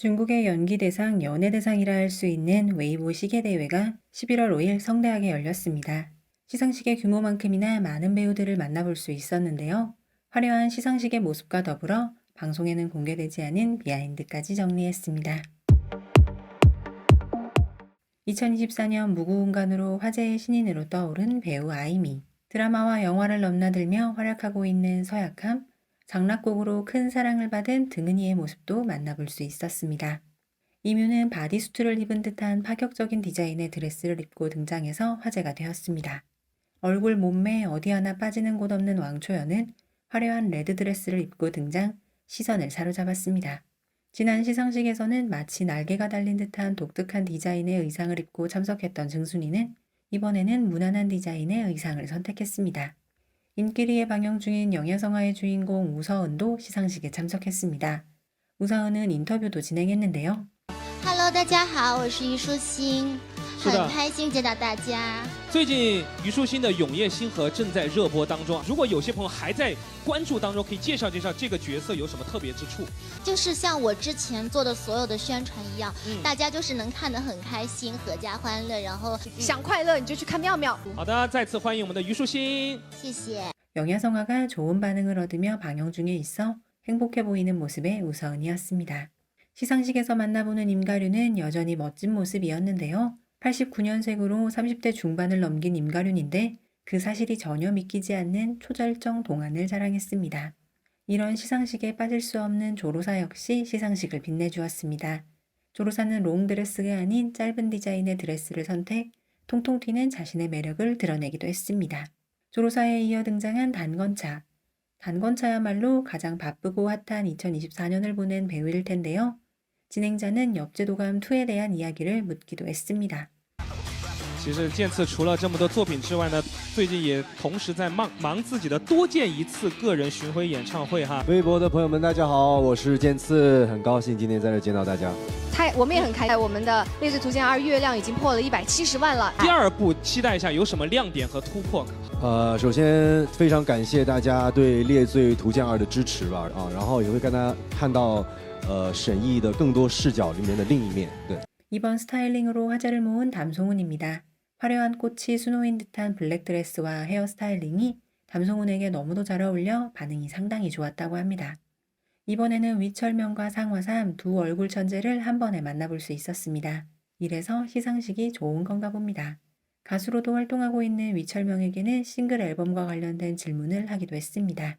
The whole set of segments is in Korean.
중국의 연기대상, 연예대상이라 할 수 있는 웨이보 시계대회가 11월 5일 성대하게 열렸습니다. 시상식의 규모만큼이나 많은 배우들을 만나볼 수 있었는데요. 화려한 시상식의 모습과 더불어 방송에는 공개되지 않은 비하인드까지 정리했습니다. 2024년 무구운간으로 화제의 신인으로 떠오른 배우 아이미. 드라마와 영화를 넘나들며 활약하고 있는 서약함, 장락곡으로 큰 사랑을 받은 등은이의 모습도 만나볼 수 있었습니다. 이뮤는 바디수트를 입은 듯한 파격적인 디자인의 드레스를 입고 등장해서 화제가 되었습니다. 얼굴 몸매 어디 하나 빠지는 곳 없는 왕초연은 화려한 레드 드레스를 입고 등장, 시선을 사로잡았습니다. 지난 시상식에서는 마치 날개가 달린 듯한 독특한 디자인의 의상을 입고 참석했던 증순이는 이번에는 무난한 디자인의 의상을 선택했습니다. 인기리에 방영 중인 영야성화의 주인공 우서은도 시상식에 참석했습니다. 우서은은 인터뷰도 진행했는데요. Hello， 大家好，我是虞书欣，很开心见到大家。最近虞书欣的《永夜星河》正在热播当中，如果有些朋友还在关注当中，可以介绍介绍这个角色有什么特别之处？就是像我之前做的所有的宣传一样，大家就是能看得很开心，阖家欢乐，然后想快乐你就去看妙妙。好的，再次欢迎我们的虞书欣。谢谢。 영야성화가 좋은 반응을 얻으며 방영 중에 있어 행복해 보이는 모습의 우서은이었습니다. 시상식에서 만나보는 임가륜은 여전히 멋진 모습이었는데요. 89년생으로 30대 중반을 넘긴 임가륜인데 그 사실이 전혀 믿기지 않는 초절정 동안을 자랑했습니다. 이런 시상식에 빠질 수 없는 조로사 역시 시상식을 빛내주었습니다. 조로사는 롱드레스가 아닌 짧은 디자인의 드레스를 선택, 통통 튀는 자신의 매력을 드러내기도 했습니다. 조로사에 이어 등장한 단건차. 단건차야말로 가장 바쁘고 핫한 2024년을 보낸 배우일 텐데요. 진행자는 역제도감2에 대한 이야기를 묻기도 했습니다. 其实剑次除了这么多作品之外呢，最近也同时在忙自己的多见一次个人巡回演唱会哈。微博的朋友们，大家好，我是剑次，很高兴今天在这见到大家。我们也很开心，我们的《猎罪图鉴2》月亮已经破了170万了。第二部期待一下有什么亮点和突破？首先非常感谢大家对《猎罪图鉴2》的支持吧，然后也会跟大家看到沈毅的更多视角里面的另一面。对。 이번 스타일링으로 화제를 모은 담송훈입니다. 화려한 꽃이 수놓인 듯한 블랙드레스와 헤어스타일링이 담송훈에게 너무도 잘 어울려 반응이 상당히 좋았다고 합니다. 이번에는 위철명과 상화삼 두 얼굴 천재를 한 번에 만나볼 수 있었습니다. 이래서 시상식이 좋은 건가 봅니다. 가수로도 활동하고 있는 위철명에게는 싱글 앨범과 관련된 질문을 하기도 했습니다.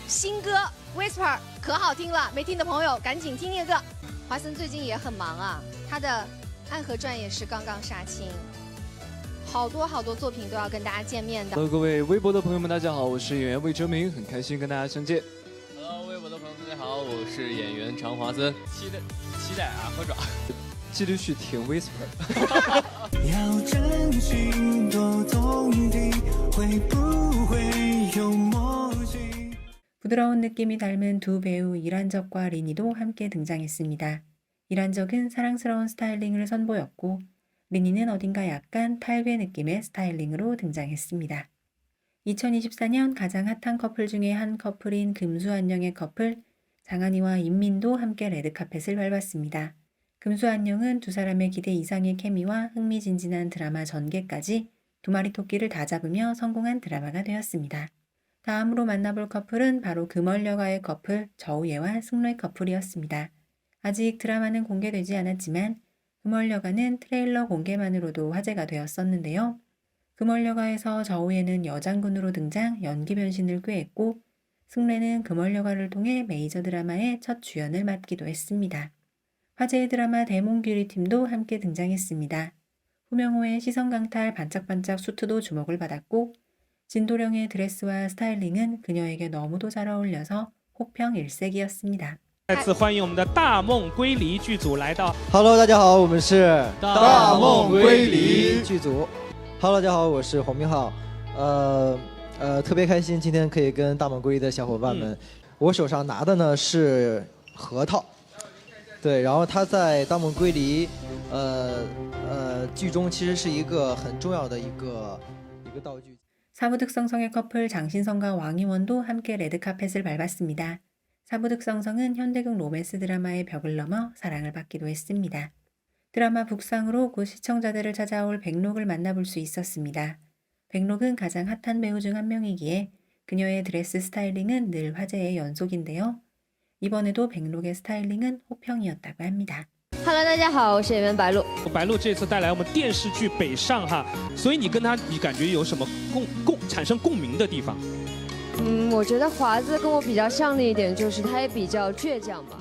新歌 Whisper 可好听了，没听的朋友赶紧听那个。华森最近也很忙啊，他的《暗河传》也是刚刚杀青。 好多作品都要跟大家见面的。Hello， 各位微博的朋友们，大家好，我是演员魏哲鸣，很开心跟大家相见。Hello， 微博的朋友们，大家好，我是演员常华森，期待啊，合爪。继续去听 Whisper。要真心多动听，会不会有默契？ 부드러운 느낌이 닮은 두 배우 이란적과 리니도 함께 등장했습니다. 이란적은 사랑스러운 스타일링을 선보였고 리니는 어딘가 약간 탈괴 느낌의 스타일링으로 등장했습니다. 2024년 가장 핫한 커플 중에 한 커플인 금수안녕의 커플 장한이와 인민도 함께 레드카펫을 밟았습니다. 금수안녕은 두 사람의 기대 이상의 케미와 흥미진진한 드라마 전개까지 두 마리 토끼를 다 잡으며 성공한 드라마가 되었습니다. 다음으로 만나볼 커플은 바로 금얼여가의 커플 저우예와 승로의 커플이었습니다. 아직 드라마는 공개되지 않았지만 금얼여가는 트레일러 공개만으로도 화제가 되었었는데요. 금얼여가에서 저우예는 여장군으로 등장 연기 변신을 꾀했고 승래는 금얼여가를 통해 메이저 드라마의 첫 주연을 맡기도 했습니다. 화제의 드라마 데몬규리팀도 함께 등장했습니다. 후명호의 시선강탈 반짝반짝 수트도 주목을 받았고 진도령의 드레스와 스타일링은 그녀에게 너무도 잘 어울려서 호평 일색이었습니다. 再次欢迎我们的大梦归离剧组来到。Hello， 大家好，我们是大梦归离剧组。Hello， 大家好，我是黄明浩。特别开心今天可以跟大梦归离的小伙伴们，我手上拿的呢是核桃，对，然后它在大梦归离剧中其实是一个很重要的一个道具。 사부득성성의 커플 장신성과 왕이원도 함께 레드카펫을 밟았습니다. 사부득성성은 현대극 로맨스 드라마의 벽을 넘어 사랑을 받기도 했습니다. 드라마 북상으로 곧 시청자들을 찾아올 백록을 만나볼 수 있었습니다. 백록은 가장 핫한 배우 중 한 명이기에 그녀의 드레스 스타일링은 늘 화제의 연속인데요. 이번에도 백록의 스타일링은 호평이었다고 합니다. Hello， 大家好，我是演员白鹿。白鹿这次带来我们电视剧《北上》哈，所以你跟他，你感觉有什么产生共鸣的地方？我觉得华子跟我比较像的一点就是他也比较倔强吧。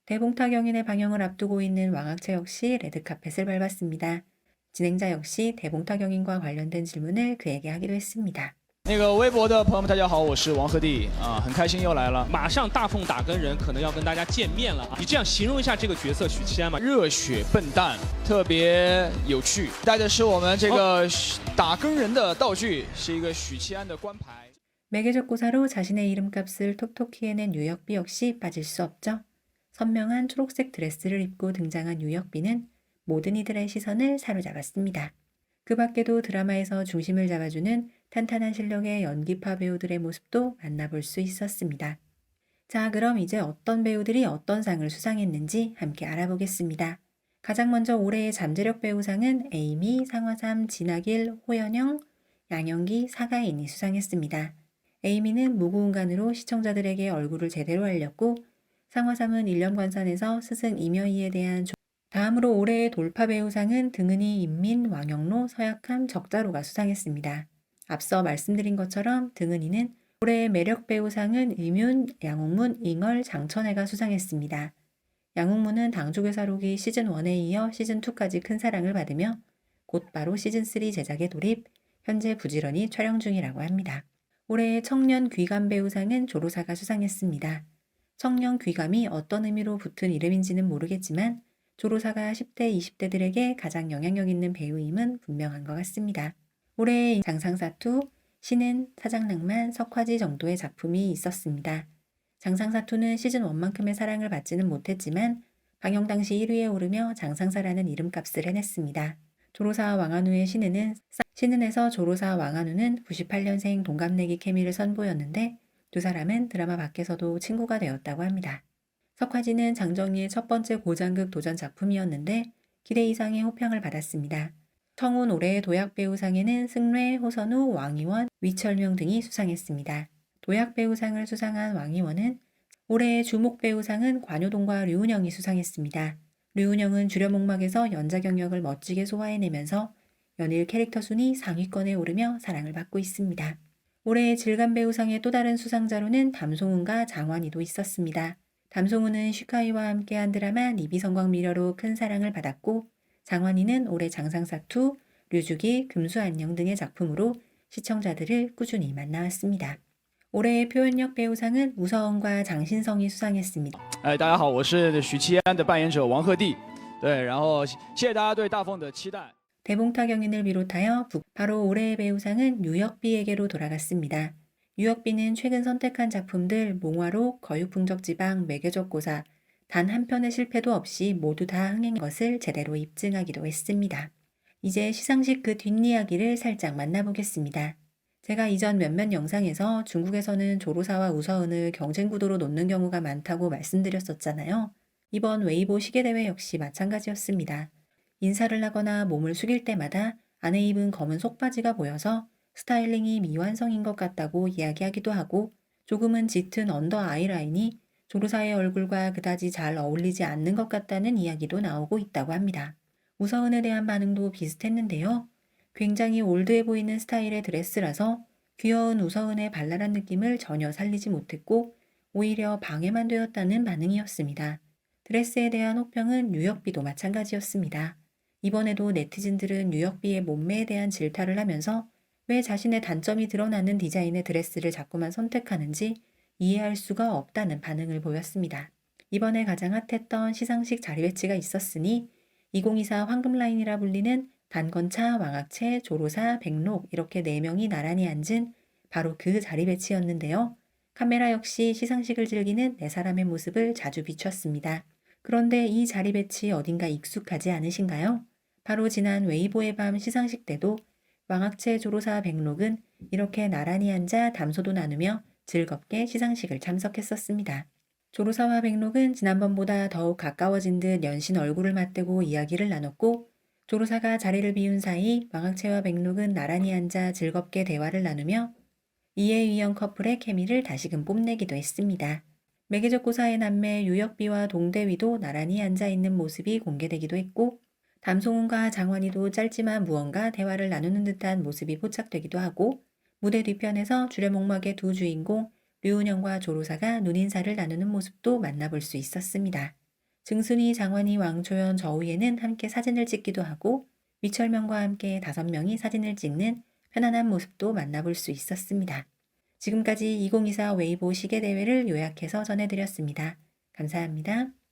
대봉탁영인의 방영을 앞두고 있는 왕학체 역시 레드카펫을 밟았습니다. 진행자 역시 대봉탁영인과 관련된 질문을 그에게 하기도 했습니다. 那个微博的朋友们，大家好，我是王鹤棣啊，很开心又来了。马上大奉打更人可能要跟大家见面了啊！你这样形容一下这个角色许七安嘛？热血笨蛋，特别有趣，带的是我们这个打更人的道具，是一个许七安的官牌。 매개적 고사로 자신의 이름값을 톡톡히 해낸 유혁비 역시 빠질 수 없죠. 선명한 초록색 드레스를 입고 등장한 유혁비는 모든 이들의 시선을 사로잡았습니다. 그 밖에도 드라마에서 중심을 잡아주는 탄탄한 실력의 연기파 배우들의 모습도 만나볼 수 있었습니다. 자, 그럼 이제 어떤 배우들이 어떤 상을 수상했는지 함께 알아보겠습니다. 가장 먼저 올해의 잠재력 배우상은 에이미, 상화삼, 진학일, 호연영, 양영기, 사가인이 수상했습니다. 에이미는 무구운간으로 시청자들에게 얼굴을 제대로 알렸고 상화삼은 일념관산에서 스승 임여희에 대한 다음으로 올해의 돌파 배우상은 등은희, 임민, 왕영로, 서약함, 적자로가 수상했습니다. 앞서 말씀드린 것처럼 등은희는 올해의 매력 배우상은 임윤, 양옥문, 잉얼, 장천혜가 수상했습니다. 양옥문은 당죽의사록이 시즌1에 이어 시즌2까지 큰 사랑을 받으며 곧바로 시즌3 제작에 돌입, 현재 부지런히 촬영 중이라고 합니다. 올해의 청년 귀감 배우상은 조로사가 수상했습니다. 청년 귀감이 어떤 의미로 붙은 이름인지는 모르겠지만 조로사가 10대, 20대들에게 가장 영향력 있는 배우임은 분명한 것 같습니다. 올해의 장상사투, 신은, 사장낭만, 석화지 정도의 작품이 있었습니다. 장상사투는 시즌1만큼의 사랑을 받지는 못했지만 방영 당시 1위에 오르며 장상사라는 이름값을 해냈습니다. 조로사 왕한우의 신은에서 조로사 왕한우는 98년생 동갑내기 케미를 선보였는데 두 사람은 드라마 밖에서도 친구가 되었다고 합니다. 석화지는 장정리의 첫 번째 고장극 도전 작품이었는데 기대 이상의 호평을 받았습니다. 청운 올해의 도약배우상에는 승래, 호선우, 왕이원, 위철명 등이 수상했습니다. 도약배우상을 수상한 왕이원은 올해의 주목배우상은 관효동과 류은영이 수상했습니다. 류은영은 주려목막에서 연자 경력을 멋지게 소화해내면서 연일 캐릭터 순위 상위권에 오르며 사랑을 받고 있습니다. 올해의 질감배우상의 또 다른 수상자로는 담송은과 장완이도 있었습니다. 담송은은 슈카이와 함께한 드라마 니비성광 미려로 큰 사랑을 받았고 장완이는 올해 장상사투, 류주기, 금수안녕 등의 작품으로 시청자들을 꾸준히 만나왔습니다. 올해의 표현력 배우상은 우서원과 장신성이 수상했습니다. 大家好，我是许七安的扮演者王鹤棣。对，然后谢谢大家对大凤的期待。 대봉탁영인을 비롯하여 바로 올해의 배우상은 유혁비에게로 돌아갔습니다. 유혁비는 최근 선택한 작품들 몽화록, 거유풍적지방, 매개적고사 단 한 편의 실패도 없이 모두 다 흥행한 것을 제대로 입증하기도 했습니다. 이제 시상식 그 뒷이야기를 살짝 만나보겠습니다. 제가 이전 몇몇 영상에서 중국에서는 조로사와 우서은을 경쟁 구도로 놓는 경우가 많다고 말씀드렸었잖아요. 이번 웨이보 시계대회 역시 마찬가지였습니다. 인사를 하거나 몸을 숙일 때마다 안에 입은 검은 속바지가 보여서 스타일링이 미완성인 것 같다고 이야기하기도 하고 조금은 짙은 언더 아이라인이 조로사의 얼굴과 그다지 잘 어울리지 않는 것 같다는 이야기도 나오고 있다고 합니다. 우서은에 대한 반응도 비슷했는데요. 굉장히 올드해 보이는 스타일의 드레스라서 귀여운 우서은의 발랄한 느낌을 전혀 살리지 못했고 오히려 방해만 되었다는 반응이었습니다. 드레스에 대한 호평은 유혁비도 마찬가지였습니다. 이번에도 네티즌들은 유혁비의 몸매에 대한 질타를 하면서 왜 자신의 단점이 드러나는 디자인의 드레스를 자꾸만 선택하는지 이해할 수가 없다는 반응을 보였습니다. 이번에 가장 핫했던 시상식 자리 배치가 있었으니 2024 황금라인이라 불리는 단건차, 왕학채, 조로사, 백록 이렇게 4명이 나란히 앉은 바로 그 자리 배치였는데요. 카메라 역시 시상식을 즐기는 4사람의 모습을 자주 비췄습니다. 그런데 이 자리 배치 어딘가 익숙하지 않으신가요? 바로 지난 웨이보의 밤 시상식 때도 왕학채, 조로사, 백록은 이렇게 나란히 앉아 담소도 나누며 즐겁게 시상식을 참석했었습니다. 조로사와 백록은 지난번보다 더욱 가까워진 듯 연신 얼굴을 맞대고 이야기를 나눴고 조로사가 자리를 비운 사이 망학채와 백록은 나란히 앉아 즐겁게 대화를 나누며 이해위영 커플의 케미를 다시금 뽐내기도 했습니다. 매개적고사의 남매 유혁비와 동대위도 나란히 앉아있는 모습이 공개되기도 했고 담송훈과 장환희도 짧지만 무언가 대화를 나누는 듯한 모습이 포착되기도 하고 무대 뒤편에서 주례목막의 두 주인공 류은영과 조로사가 눈인사를 나누는 모습도 만나볼 수 있었습니다. 증순이, 장환희, 왕초연, 저우예는 함께 사진을 찍기도 하고 위철명과 함께 5명이 사진을 찍는 편안한 모습도 만나볼 수 있었습니다. 지금까지 2024 웨이보 시계대회를 요약해서 전해드렸습니다. 감사합니다.